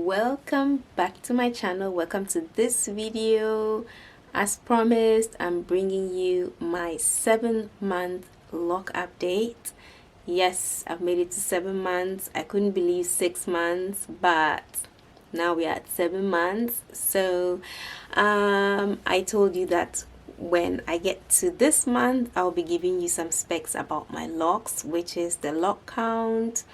Welcome back to my channel. Welcome to this video. As promised, I'm bringing you my 7-month lock update. Yes, I've made it to 7 months. I couldn't believe 6 months, but now we're at 7 months. So I told you that when I get to this month, I'll be giving you some specs about my locks, which is the lock count,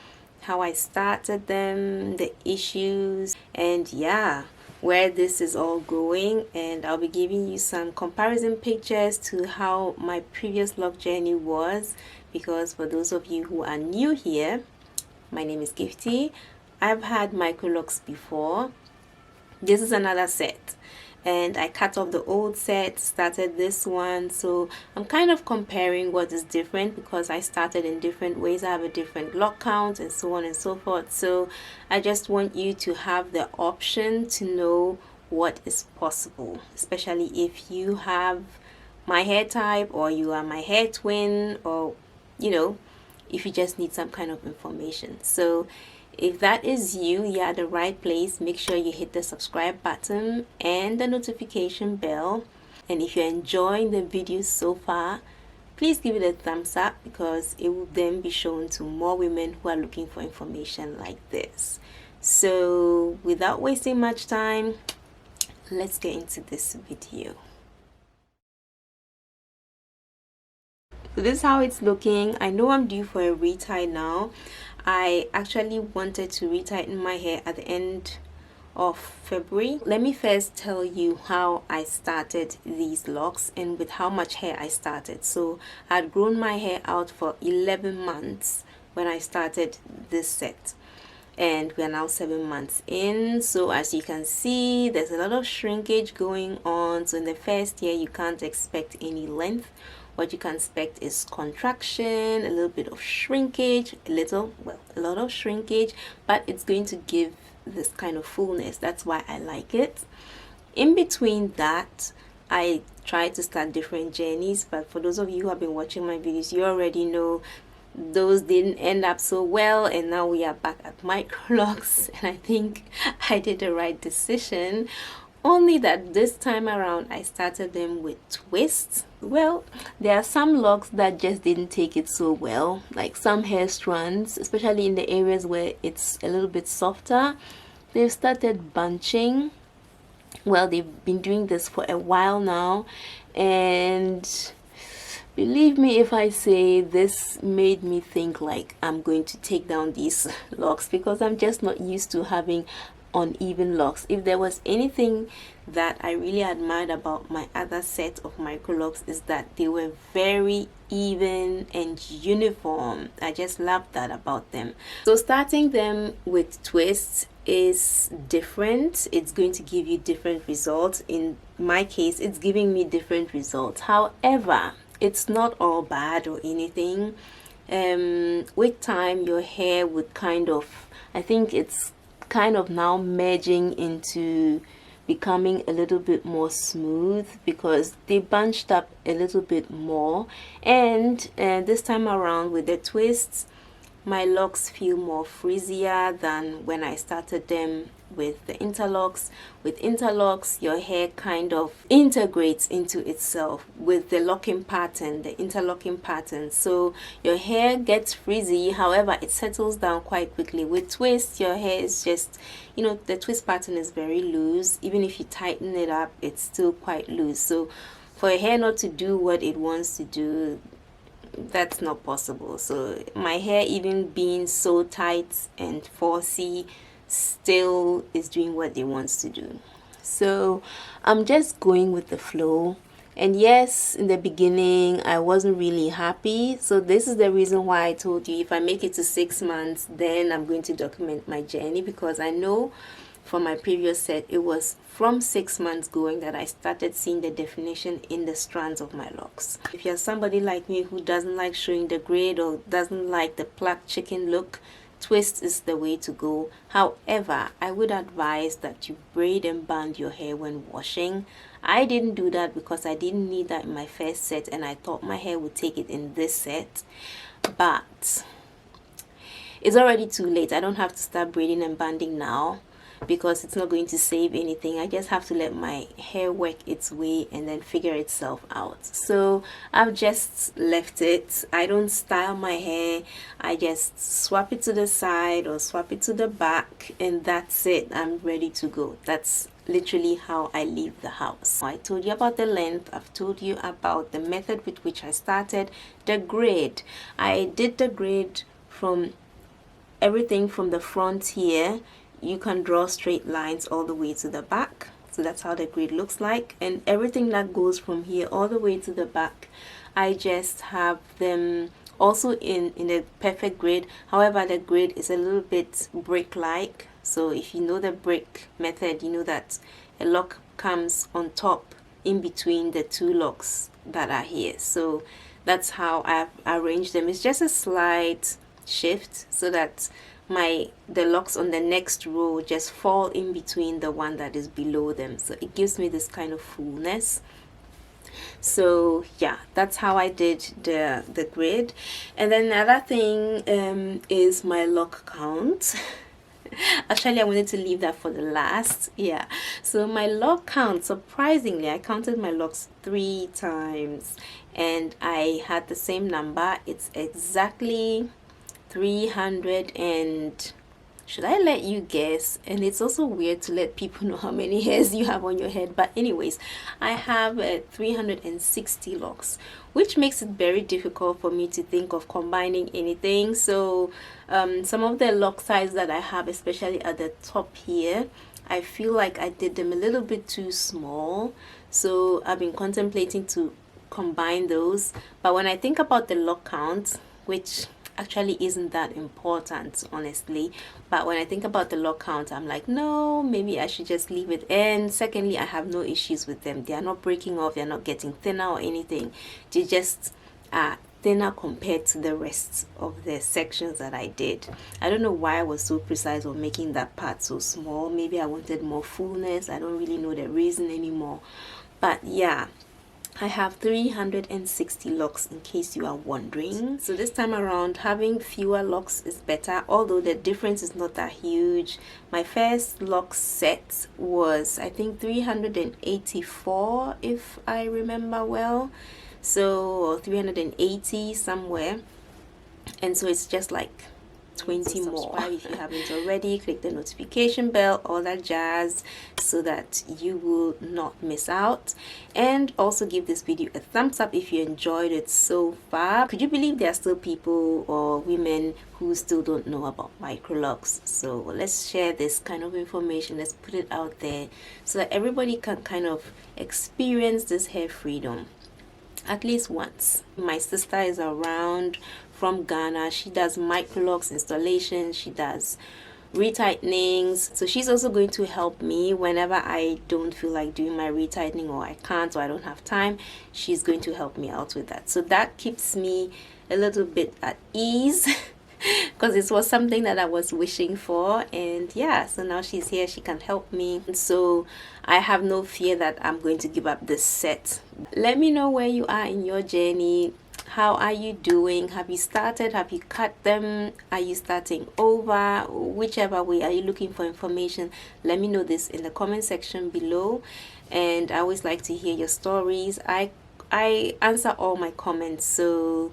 how I started them, the issues, and yeah, where this is all going. And I'll be giving you some comparison pictures to how my previous lock journey was, because for those of you who are new here, my name is Gifty. I've had microlocks before. This is another set, and I cut off the old set, started this one, so I'm kind of comparing what is different because I started in different ways. I have a different lock count and so on and so forth. So I just want you to have the option to know what is possible, especially if you have my hair type or you are my hair twin, or if you just need some kind of information. So if that is you, you're at the right place. Make sure you hit the subscribe button and the notification bell. And if you're enjoying the video so far, please give it a thumbs up, because it will then be shown to more women who are looking for information like this. So without wasting much time, let's get into this video. So this is how it's looking. I know I'm due for a retie now. I actually wanted to retighten my hair at the end of February. Let me first tell you how I started these locks and with how much hair I started. So I had grown my hair out for 11 months when I started this set, and we are now 7 months in. So as you can see, there's a lot of shrinkage going on. So in the first year, you can't expect any length. What you can expect is contraction, a little bit of shrinkage, a lot of shrinkage, but it's going to give this kind of fullness. That's why I like it. In between that, I tried to start different journeys, but for those of you who have been watching my videos, you already know those didn't end up so well, and now we are back at microlocks, and I think I did the right decision. Only that this time around I started them with twists. Well, there are some locks that just didn't take it so well, like some hair strands, especially in the areas where it's a little bit softer. They've started bunching. Well, they've been doing this for a while now, and believe me if I say this made me think like I'm going to take down these locks, because I'm just not used to having uneven locks. If there was anything that I really admired about my other set of microlocks, is that they were very even and uniform. I just loved that about them. So starting them with twists is different. It's going to give you different results. In my case, it's giving me different results. However, it's not all bad or anything. With time, your hair would I think it's kind of now merging into becoming a little bit more smooth, because they bunched up a little bit more. And this time around with the twists, my locks feel more frizzier than when I started them with the interlocks. With interlocks, your hair kind of integrates into itself with the locking pattern, the interlocking pattern. So your hair gets frizzy, however, it settles down quite quickly. With twists, your hair is just, the twist pattern is very loose. Even if you tighten it up, it's still quite loose. So for your hair not to do what it wants to do, that's not possible. So my hair, even being so tight and 4C, still is doing what it wants to do. So I'm just going with the flow. And yes, in the beginning I wasn't really happy. So this is the reason why I told you if I make it to 6 months, then I'm going to document my journey, because I know from my previous set it was from 6 months going that I started seeing the definition in the strands of my locks. If you're somebody like me who doesn't like showing the grade or doesn't like the plucked chicken look, twist is the way to go. However, I would advise that you braid and band your hair when washing. I didn't do that because I didn't need that in my first set, and I thought my hair would take it in this set. But it's already too late. I don't have to start braiding and banding now. because it's not going to save anything. I just have to let my hair work its way and then figure itself out. So I've just left it. I don't style my hair. I just swap it to the side or swap it to the back, and that's it. I'm ready to go. That's literally how I leave the house. I told you about the length. I've told you about the method with which I started. The grid. I did the grid from everything from the front here. You can draw straight lines all the way to the back. So that's how the grid looks like. And everything that goes from here all the way to the back, I just have them also in a perfect grid. However, the grid is a little bit brick-like. So if you know the brick method, you know that a lock comes on top in between the two locks that are here. So that's how I've arranged them. It's just a slight shift so that the locks on the next row just fall in between the one that is below them. So it gives me this kind of fullness. So yeah, that's how I did the grid. And then another thing is my lock count. Actually, I wanted to leave that for the last. Yeah, so my lock count, surprisingly, I counted my locks 3 times and I had the same number. It's exactly 300 and should I let you guess? And it's also weird to let people know how many hairs you have on your head, but anyways, I have 360 locks, which makes it very difficult for me to think of combining anything. So some of the lock size that I have, especially at the top here, I feel like I did them a little bit too small, so I've been contemplating to combine those. But when I think about the lock count, which actually isn't that important, honestly, but when I think about the lock count, I'm like, no, maybe I should just leave it. And secondly, I have no issues with them. They are not breaking off, they're not getting thinner or anything. They just are thinner compared to the rest of the sections that I did. I don't know why I was so precise on making that part so small. Maybe I wanted more fullness. I don't really know the reason anymore, but yeah, I have 360 locks, in case you are wondering. So this time around, having fewer locks is better, although the difference is not that huge. My first lock set was, I think, 384, if I remember well. So 380 somewhere. And so it's just like 20 more. If you haven't already, click the notification bell, all that jazz, so that you will not miss out. And also give this video a thumbs up if you enjoyed it so far. Could you believe there are still people or women who still don't know about microlocks? So let's share this kind of information. Let's put it out there so that everybody can kind of experience this hair freedom at least once. My sister is around from Ghana. She does microlocks installation, she does retightnings, so she's also going to help me whenever I don't feel like doing my retightening, or I can't, or I don't have time. She's going to help me out with that, so that keeps me a little bit at ease because it was something that I was wishing for. And yeah, so now she's here, she can help me, so I have no fear that I'm going to give up this set. Let me know where you are in your journey. How are you doing? Have you started? Have you cut them? Are you starting over? Whichever way, are you looking for information? Let me know this in the comment section below. And I always like to hear your stories. I answer all my comments, so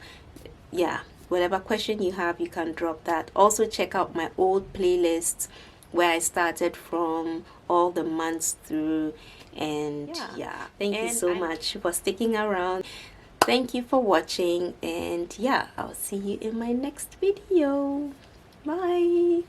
yeah, whatever question you have, you can drop that. Also check out my old playlist where I started from, all the months through. And yeah, thank you so much for sticking around. Thank you for watching, and yeah, I'll see you in my next video. Bye.